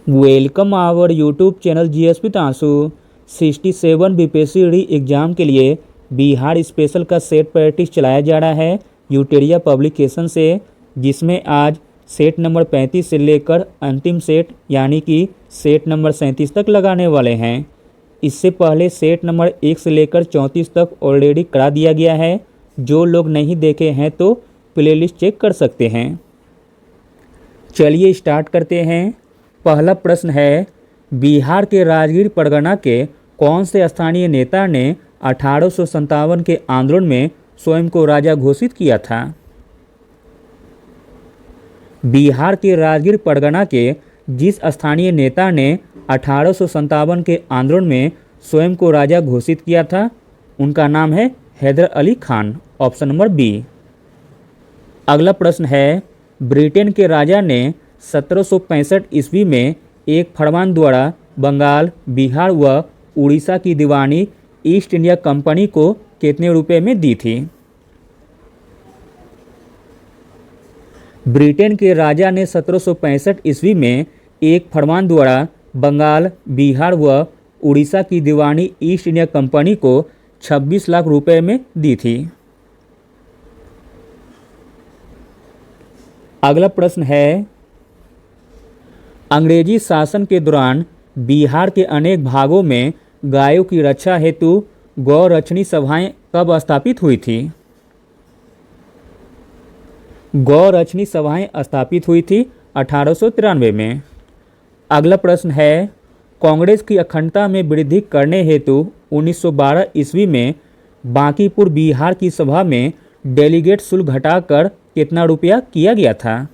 Welcome our YouTube channel GS with Aansu. 67 BPSC re exam के लिए Bihar special का set practice चलाया जा रहा है यूटेरिया पब्लिकेशन से, जिसमें आज सेट नंबर 35 से लेकर अंतिम सेट यानी कि सेट नंबर 37 तक लगाने वाले हैं। इससे पहले सेट नंबर 1 से लेकर 34 तक ऑलरेडी करा दिया गया है। जो लोग नहीं देखे हैं तो प्लेलिस्ट चेक कर सकते हैं। चलिए स्टार्ट करते हैं। पहला प्रश्न है, बिहार के राजगीर परगना के कौन से स्थानीय नेता ने 1857 के आंदोलन में स्वयं को राजा घोषित किया था? बिहार के राजगीर परगना के जिस स्थानीय नेता ने 1857 के आंदोलन में स्वयं को राजा घोषित किया था, उनका नाम है Haider Ali Khan. Option number B. अगला प्रश्न है, ब्रिटेन के राजा ने 1765 ईस्वी में एक फरमान द्वारा बंगाल, बिहार व उड़ीसा की दीवानी ईस्ट इंडिया कंपनी को कितने रुपए में दी थी? ब्रिटेन के राजा ने 1765 ईस्वी में एक फरमान द्वारा बंगाल, बिहार व उड़ीसा की दीवानी ईस्ट इंडिया कंपनी को 26 लाख रुपए में दी थी। अगला प्रश्न है, अंग्रेजी शासन के दौरान बिहार के अनेक भागों में गायों की रक्षा हेतु गौरक्षणी सभाएं कब स्थापित हुई थी? गौरक्षणी सभाएं स्थापित हुई थी 1893 में। अगला प्रश्न है, कांग्रेस की अखंडता में वृद्धि करने हेतु 1912 ईस्वी में बांकीपुर बिहार की सभा में डेलीगेट शुल्क घटाकर कितना रुपया किया गया था?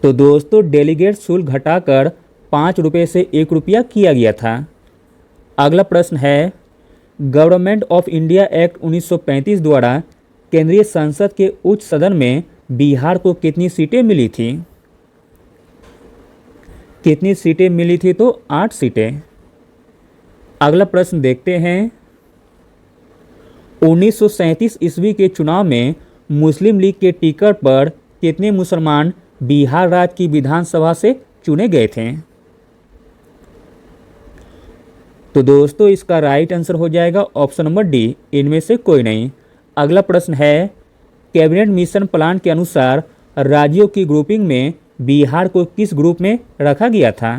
तो दोस्तों, डेलीगेट शुल्क घटाकर 5 रुपये से 1 रुपया किया गया था। अगला प्रश्न है, गवर्नमेंट ऑफ इंडिया एक्ट 1935 द्वारा केंद्रीय संसद के उच्च सदन में बिहार को कितनी सीटें मिली थी? कितनी सीटें मिली थी? तो 8 सीटें। अगला प्रश्न देखते हैं, 1937 ईस्वी के चुनाव में मुस्लिम लीग के टिकट पर कितने मुसलमान बिहार राज्य की विधानसभा से चुने गए थे? तो दोस्तों, इसका राइट आंसर हो जाएगा ऑप्शन नंबर डी, इनमें से कोई नहीं। अगला प्रश्न है, कैबिनेट मिशन प्लान के अनुसार राज्यों की ग्रुपिंग में बिहार को किस ग्रुप में रखा गया था?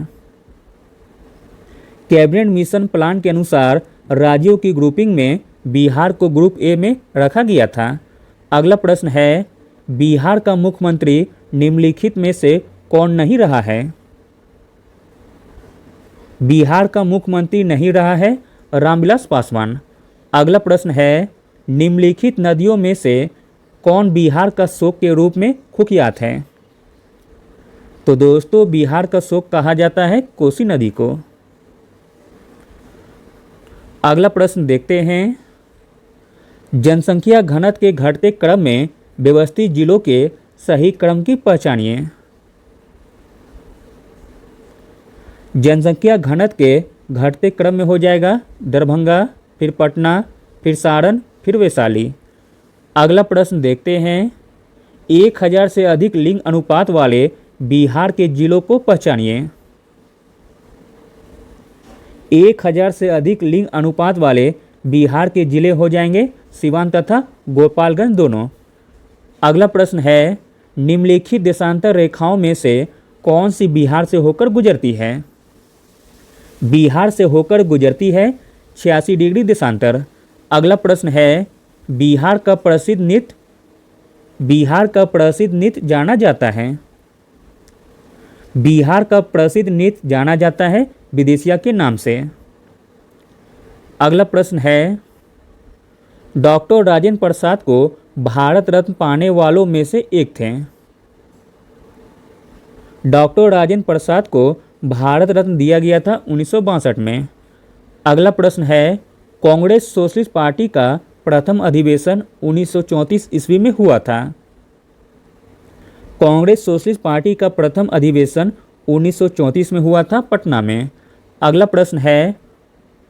कैबिनेट मिशन प्लान के अनुसार राज्यों की ग्रुपिंग में बिहार को ग्रुप ए में रखा गया था। अगला प्रश्न है, बिहार का मुख्यमंत्री निम्नलिखित में से कौन नहीं रहा है? बिहार का मुख्यमंत्री नहीं रहा है रामविलास पासवान। अगला प्रश्न है, निम्नलिखित नदियों में से कौन बिहार का शोक के रूप में कुख्यात है? तो दोस्तों, बिहार का शोक कहा जाता है कोसी नदी को। अगला प्रश्न देखते हैं, जनसंख्या घनत्व के घटते क्रम में व्यवस्थित जिलों के सही क्रम की पहचानिए। जनसंख्या घनत्व के घटते क्रम में हो जाएगा दरभंगा, फिर पटना, फिर सारण, फिर वैशाली। अगला प्रश्न देखते हैं, 1000 से अधिक लिंग अनुपात वाले बिहार के जिलों को पहचानिए। 1000 से अधिक लिंग अनुपात वाले बिहार के जिले हो जाएंगे सिवान तथा गोपालगंज दोनों। अगला प्रश्न है, निम्नलिखित देशांतर रेखाओं में से कौन सी बिहार से होकर गुजरती है? बिहार से होकर गुजरती है 86 डिग्री देशांतर। अगला प्रश्न है, बिहार का प्रसिद्ध नृत्य जाना जाता है? बिहार का प्रसिद्ध नृत्य जाना जाता है विदेशिया के नाम से। अगला प्रश्न है, डॉक्टर राजेंद्र प्रसाद को भारत रत्न पाने वालों में से एक थे। डॉक्टर राजेंद्र प्रसाद को भारत रत्न दिया गया था 1962 में। अगला प्रश्न है, कांग्रेस सोशलिस्ट पार्टी का प्रथम अधिवेशन 1934 ईस्वी में हुआ था। कांग्रेस सोशलिस्ट पार्टी का प्रथम अधिवेशन 1934 में हुआ था पटना में। अगला प्रश्न है,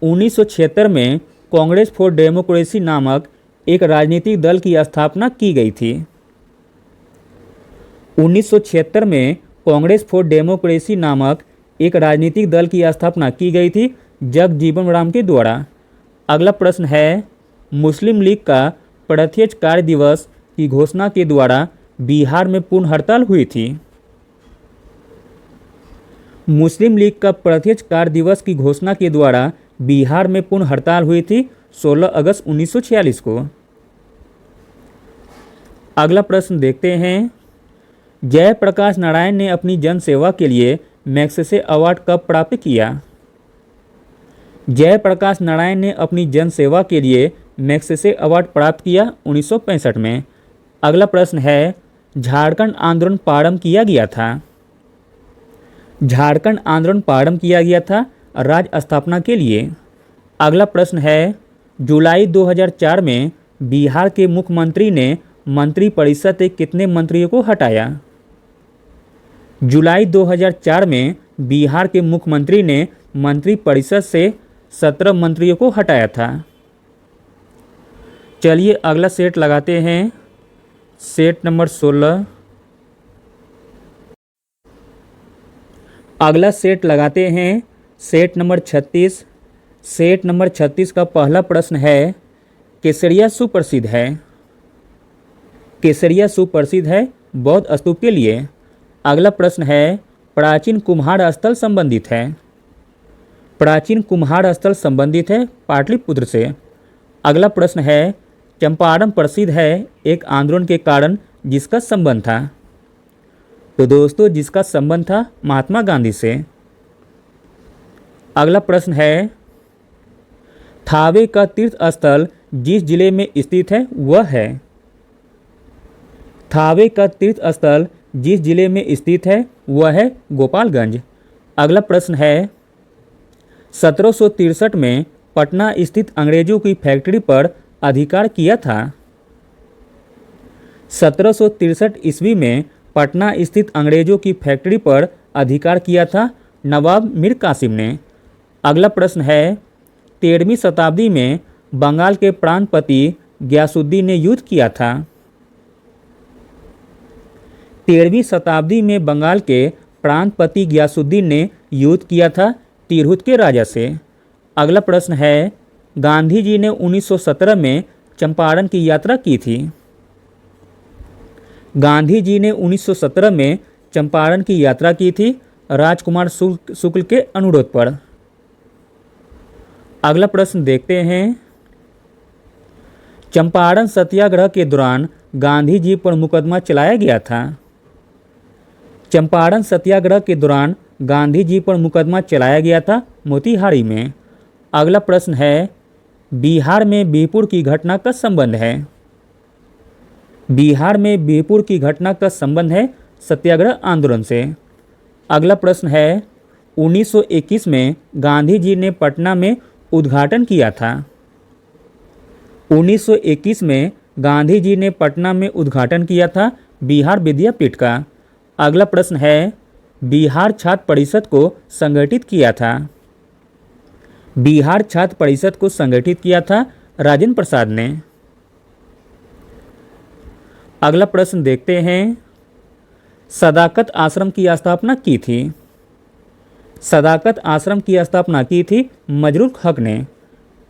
1976 में कांग्रेस फॉर डेमोक्रेसी नामक एक राजनीतिक दल की स्थापना की गई थी। 1976 में कांग्रेस फॉर डेमोक्रेसी नामक एक राजनीतिक दल की स्थापना की गई थी जगजीवन राम के द्वारा। अगला प्रश्न है, मुस्लिम लीग का प्रत्यक्ष कार्य दिवस की घोषणा के द्वारा बिहार में पूर्ण हड़ताल हुई थी। मुस्लिम लीग का प्रत्यक्ष कार्य दिवस की घोषणा के द्वारा बिहार में पूर्ण हड़ताल हुई थी 16 अगस्त 1946 को। अगला प्रश्न देखते हैं, जयप्रकाश नारायण ने अपनी जनसेवा के लिए मैग्सेसे अवार्ड कब प्राप्त किया? जयप्रकाश नारायण ने अपनी जनसेवा के लिए मैग्सेसे अवार्ड प्राप्त किया 1965 में। अगला प्रश्न है, झारखंड आंदोलन प्रारंभ किया गया था। झारखंड आंदोलन प्रारंभ किया गया था राज्य स्थापना के लिए। अगला प्रश्न है, जुलाई 2004 में बिहार के मुख्यमंत्री ने मंत्रिपरिषद से कितने मंत्रियों को हटाया? जुलाई 2004 में बिहार के मुख्यमंत्री ने मंत्रिपरिषद से 17 मंत्रियों को हटाया था। चलिए अगला सेट लगाते हैं, सेट नंबर 16। अगला सेट लगाते हैं सेट नंबर 36। सेट नंबर 36 का पहला प्रश्न है, केसरिया सुप्रसिद्ध है। केसरिया सुप्रसिद्ध है बौद्ध स्तूप के लिए। अगला प्रश्न है, प्राचीन कुम्हार स्थल संबंधित है। प्राचीन कुम्हार स्थल संबंधित है पाटलिपुत्र से। अगला प्रश्न है, चंपारण प्रसिद्ध है एक आंदोलन के कारण जिसका संबंध था। तो दोस्तों जिसका संबंध था महात्मा गांधी से। अगला प्रश्न है, थावे का तीर्थ स्थल जिस जिले में स्थित है वह है। थावे का तीर्थ स्थल जिस जिले में स्थित है वह है गोपालगंज। अगला प्रश्न है, 1763 में पटना स्थित अंग्रेजों की फैक्ट्री पर अधिकार किया था। 1763 ईस्वी में पटना स्थित अंग्रेजों की फैक्ट्री पर अधिकार किया था नवाब मीर कासिम ने। अगला प्रश्न है, 13वीं शताब्दी में बंगाल के प्रांतपति गयासुद्दीन ने युद्ध किया था। 13वीं शताब्दी में बंगाल के प्रांतपति गयासुद्दीन ने युद्ध किया था तिरहुत के राजा से। अगला प्रश्न है, गांधी जी ने 1917 में चंपारण की यात्रा की थी। गांधी जी ने 1917 में चंपारण की यात्रा की थी राजकुमार शुक्ल के अनुरोध पर। अगला प्रश्न देखते हैं, चंपारण सत्याग्रह के दौरान गांधी जी पर मुकदमा चलाया गया था। चंपारण सत्याग्रह के दौरान गांधी जी पर मुकदमा चलाया गया था मोतिहारी में। अगला प्रश्न है, बिहार में बिहपुर की घटना का संबंध है। बिहार में बिहपुर की घटना का संबंध है सत्याग्रह आंदोलन से। अगला प्रश्न है, 1921 में गांधी जी ने पटना में उद्घाटन किया था। 1921 में गांधी जी ने पटना में उद्घाटन किया था बिहार विद्यापीठ का। अगला प्रश्न है, बिहार छात्र परिषद को संगठित किया था। बिहार छात्र परिषद को संगठित किया था राजेंद्र प्रसाद ने। अगला प्रश्न देखते हैं, सदाकत आश्रम की स्थापना की थी। सदाकत आश्रम की स्थापना की थी मजरूल हक ने।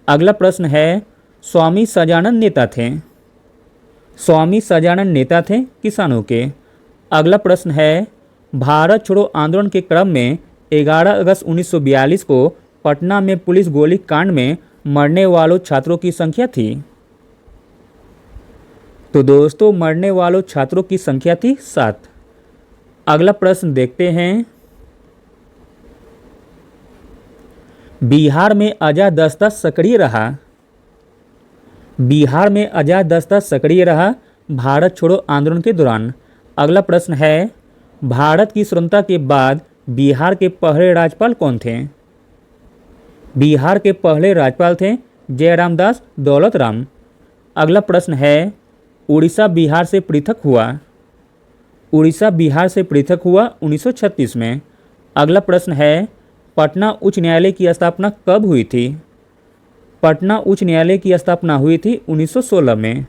अगला प्रश्न है, स्वामी सजानंद नेता थे। स्वामी सजानंद नेता थे किसानों के। अगला प्रश्न है, भारत छोड़ो आंदोलन के क्रम में 11 अगस्त 1942 को पटना में पुलिस गोली कांड में मरने वालों छात्रों की संख्या थी। तो दोस्तों मरने वालों छात्रों की संख्या थी 7। अगला प्रश्न देखते हैं, बिहार में आजाद दस्ता सक्रिय रहा। बिहार में आजाद दस्ता सक्रिय रहा भारत छोड़ो आंदोलन के दौरान। अगला प्रश्न है, भारत की स्वतंत्रता के बाद बिहार के पहले राज्यपाल कौन थे? बिहार के पहले राज्यपाल थे जयराम दास दौलत राम। अगला प्रश्न है, उड़ीसा बिहार से पृथक हुआ। उड़ीसा बिहार से पृथक हुआ 1936 में। अगला प्रश्न है, पटना उच्च न्यायालय की स्थापना कब हुई थी? पटना उच्च न्यायालय की स्थापना हुई थी 1916 में।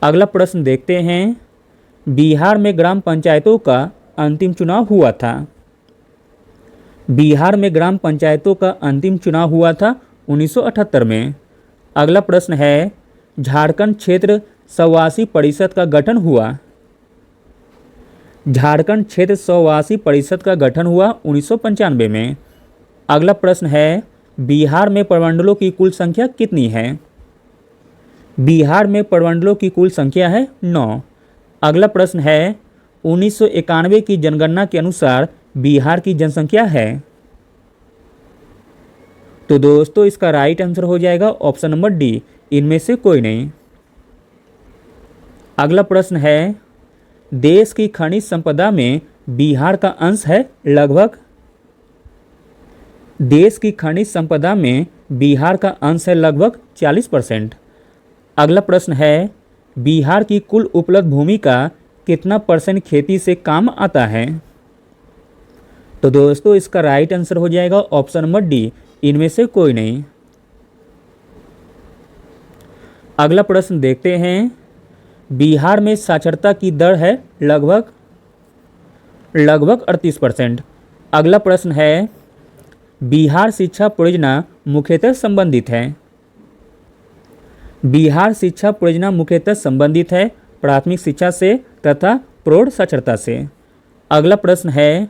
अगला प्रश्न देखते हैं, बिहार में ग्राम पंचायतों का अंतिम चुनाव हुआ था? बिहार में ग्राम पंचायतों का अंतिम चुनाव हुआ था 1978 में। अगला प्रश्न है, झारखंड क्षेत्र स्ववासी परिषद का गठन हुआ? झारखंड क्षेत्र स्ववासी परिषद का गठन हुआ 1995 में। अगला प्रश्न है, बिहार में प्रमंडलों की कुल संख्या कितनी है? बिहार में प्रमंडलों की कुल संख्या है 9। अगला प्रश्न है, 1991 की जनगणना के अनुसार बिहार की जनसंख्या है? तो दोस्तों इसका राइट आंसर हो जाएगा ऑप्शन नंबर डी, इनमें से कोई नहीं। अगला प्रश्न है, देश की खनिज संपदा में बिहार का अंश है लगभग? देश की खनिज संपदा में बिहार का अंश है लगभग 40%। अगला प्रश्न है, बिहार की कुल उपलब्ध भूमि का कितना % खेती से काम आता है? तो दोस्तों इसका राइट आंसर हो जाएगा ऑप्शन नंबर डी, इनमें से कोई नहीं। अगला प्रश्न देखते हैं, बिहार में साक्षरता की दर है लगभग 38%। अगला प्रश्न है, बिहार शिक्षा परियोजना मुख्यतः संबंधित है? बिहार शिक्षा परियोजना मुख्यतः संबंधित है प्राथमिक शिक्षा से तथा प्रौढ़ साक्षरता से। अगला प्रश्न है,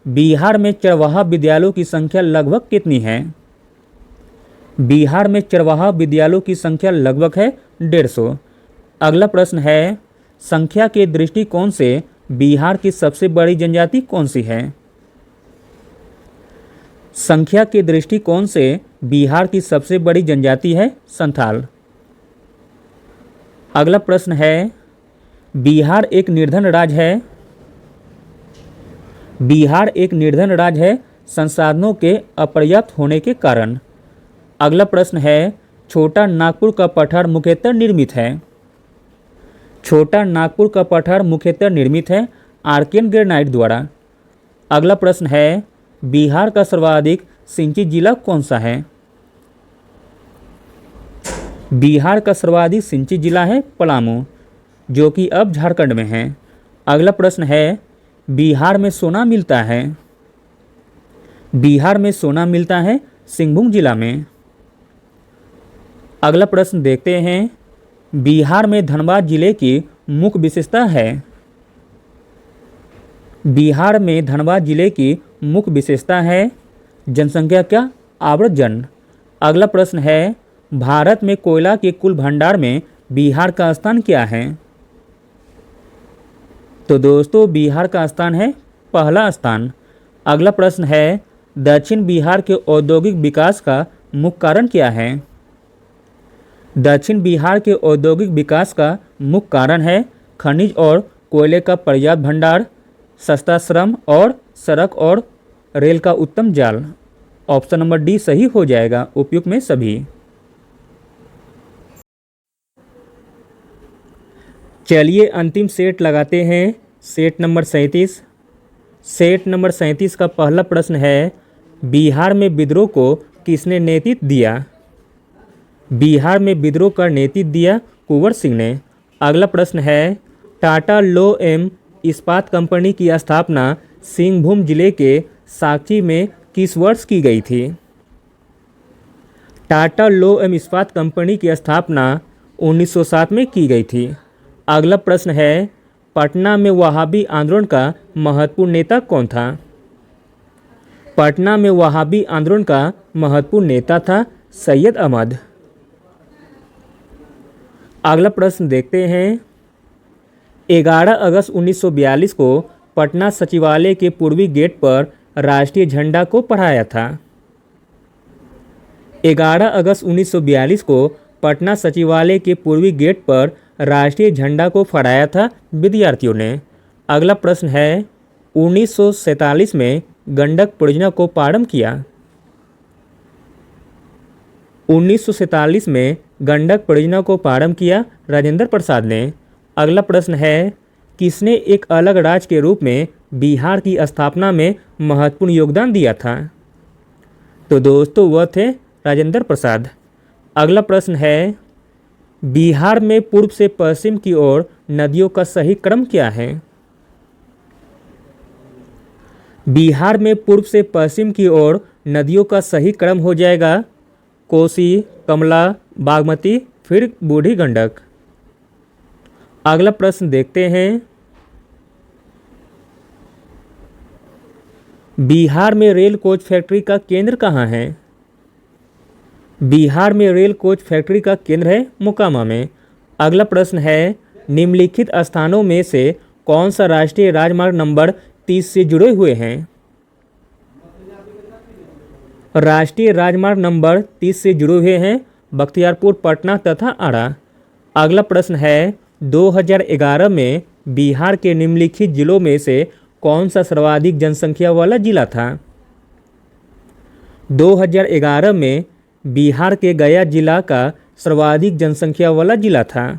बिहार में चरवाहा विद्यालयों की संख्या लगभग कितनी है? बिहार में चरवाहा विद्यालयों की संख्या लगभग है 150। अगला प्रश्न है, संख्या के दृष्टिकोण से बिहार की सबसे बड़ी जनजाति कौन सी है? संख्या के दृष्टिकोण से बिहार की सबसे बड़ी जनजाति है संथाल। अगला प्रश्न है, बिहार एक निर्धन राज्य है? बिहार एक निर्धन राज्य है संसाधनों के अपर्याप्त होने के कारण। अगला प्रश्न है, छोटा नागपुर का पठार मुख्यतः निर्मित है? छोटा नागपुर का पठार मुख्यतः निर्मित है आर्कियन ग्रेनाइट द्वारा। अगला प्रश्न है, बिहार का सर्वाधिक सिंचित जिला कौन सा है? बिहार का सर्वाधिक सिंचित जिला है पलामू, जो कि अब झारखंड में है। अगला प्रश्न है, बिहार में सोना मिलता है? बिहार में सोना मिलता है सिंहभूम जिला में। अगला प्रश्न देखते हैं, बिहार में धनबाद जिले की मुख्य विशेषता है? बिहार में धनबाद जिले की मुख्य विशेषता है जनसंख्या क्या? आवर्तजन। अगला प्रश्न है, भारत में कोयला के कुल भंडार में बिहार का स्थान क्या है? तो दोस्तों बिहार का स्थान है पहला स्थान। अगला प्रश्न है, दक्षिण बिहार के औद्योगिक विकास का मुख्य कारण क्या है? दक्षिण बिहार के औद्योगिक विकास का मुख्य कारण है खनिज और कोयले का पर्याप्त भंडार, सस्ता श्रम और सड़क और रेल का उत्तम जाल। ऑप्शन नंबर डी सही हो जाएगा उपयुक्त में सभी। चलिए अंतिम सेट लगाते हैं, सेट नंबर 37। सेट नंबर 37 का पहला प्रश्न है, बिहार में विद्रोह को किसने नेतृत्व दिया? बिहार में विद्रोह का नेतृत्व दिया कुंवर सिंह ने। अगला प्रश्न है, टाटा लो एम इस्पात कंपनी की स्थापना सिंहभूम जिले के साक्षी में किस वर्ष की गई थी? टाटा लो एम इस्पात कंपनी की स्थापना 1907 में की गई थी। अगला प्रश्न है, पटना में वहाबी आंदोलन का महत्वपूर्ण नेता कौन था? पटना में वहाबी आंदोलन का महत्वपूर्ण नेता था सैयद अहमद। अगला प्रश्न देखते हैं, 11 अगस्त 1942 को पटना सचिवालय के पूर्वी गेट पर राष्ट्रीय झंडा को फहराया था। 11 अगस्त 1942 को पटना सचिवालय के पूर्वी गेट पर राष्ट्रीय झंडा को फहराया था विद्यार्थियों ने। अगला प्रश्न है, 1947 में गंडक परियोजना को प्रारंभ किया। 1947 में गंडक परियोजना को प्रारंभ किया राजेंद्र प्रसाद ने। अगला प्रश्न है, किसने एक अलग राज्य के रूप में बिहार की स्थापना में महत्वपूर्ण योगदान दिया था? तो दोस्तों वह थे राजेंद्र प्रसाद। अगला प्रश्न है, बिहार में पूर्व से पश्चिम की ओर नदियों का सही क्रम क्या है? बिहार में पूर्व से पश्चिम की ओर नदियों का सही क्रम हो जाएगा कोसी, कमला, बागमती, फिर बूढ़ी गंडक। अगला प्रश्न देखते हैं। बिहार में रेल कोच फैक्ट्री का केंद्र कहाँ है? बिहार में रेल कोच फैक्ट्री का केंद्र है मोकामा में। अगला प्रश्न है, निम्नलिखित स्थानों में से कौन सा राष्ट्रीय राजमार्ग नंबर 30 से जुड़े हुए हैं? राष्ट्रीय राजमार्ग नंबर 30 से जुड़े हुए हैं बख्तियारपुर, पटना तथा आरा। अगला प्रश्न है, 2011 में बिहार के निम्नलिखित जिलों में से कौन सा सर्वाधिक जनसंख्या वाला जिला था? 2011 में बिहार के गया जिला का सर्वाधिक जनसंख्या वाला जिला था।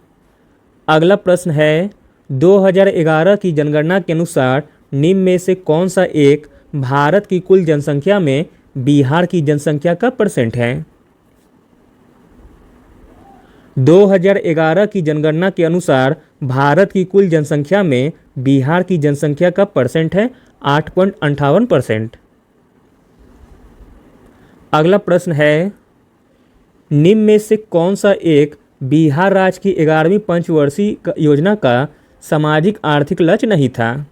अगला प्रश्न है, 2011 की जनगणना के अनुसार निम्न में से कौन सा एक भारत की कुल जनसंख्या में बिहार की जनसंख्या का परसेंट है? 2011 की जनगणना के अनुसार भारत की कुल जनसंख्या में बिहार की जनसंख्या का परसेंट है 8.58%। अगला प्रश्न है, निम्न में से कौन सा एक बिहार राज्य की 11वीं पंचवर्षीय योजना का सामाजिक आर्थिक लक्ष्य नहीं था?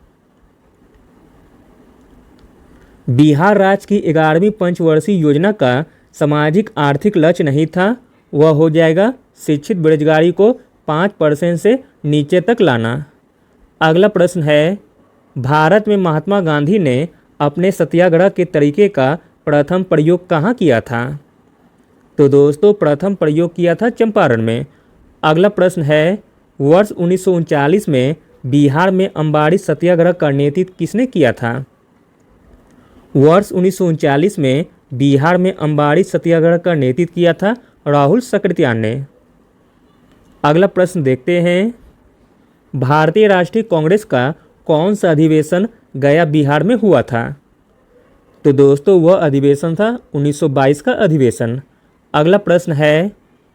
बिहार राज्य की 11वीं पंचवर्षीय योजना का सामाजिक आर्थिक लक्ष्य नहीं था, वह हो जाएगा शिक्षित बेरोजगारी को 5% से नीचे तक लाना। अगला प्रश्न है, भारत में महात्मा गांधी ने अपने सत्याग्रह के तरीके का प्रथम प्रयोग कहाँ किया था? तो दोस्तों प्रथम प्रयोग किया था चंपारण में। अगला प्रश्न है, वर्ष 1939 में बिहार में अम्बाड़ी सत्याग्रह का नेतृत्व किसने किया था? वर्ष 1939 में बिहार में अम्बाड़ी सत्याग्रह का नेतृत्व किया था राहुल सकृत्यान ने। अगला प्रश्न देखते हैं, भारतीय राष्ट्रीय कांग्रेस का कौन सा अधिवेशन गया बिहार में हुआ था? तो दोस्तों वह अधिवेशन था 1922 का अधिवेशन। अगला प्रश्न है,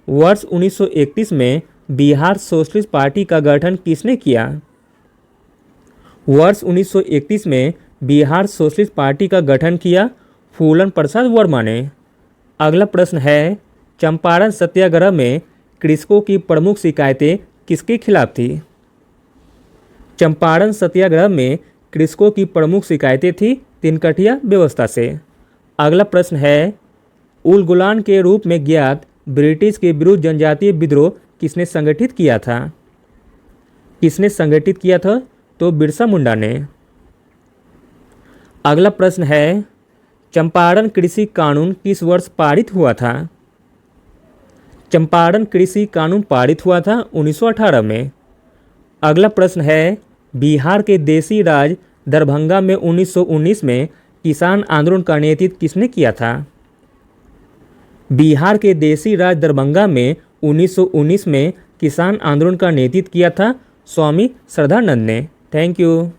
वर्ष 1931 में बिहार सोशलिस्ट पार्टी का गठन किसने किया? वर्ष 1931 में बिहार सोशलिस्ट पार्टी का गठन किया फूलन प्रसाद वर्मा ने। अगला प्रश्न है, चंपारण सत्याग्रह में कृषकों की प्रमुख शिकायतें किसके खिलाफ थी? चंपारण सत्याग्रह में कृषकों की प्रमुख शिकायतें थी तिनकटिया व्यवस्था से। अगला प्रश्न है, उल गुलान के रूप में ज्ञात ब्रिटिश के विरुद्ध जनजातीय विद्रोह किसने संगठित किया था? किसने संगठित किया था? तो बिरसा मुंडा ने। अगला प्रश्न है, चंपारण कृषि कानून किस वर्ष पारित हुआ था? चंपारण कृषि कानून पारित हुआ था 1918 में। अगला प्रश्न है, बिहार के देशी राज दरभंगा में 1919 में किसान आंदोलन का नेतृत्व किसने किया था? बिहार के देशी राज दरभंगा में 1919 में किसान आंदोलन का नेतृत्व किया था स्वामी श्रद्धानंद ने। Thank you.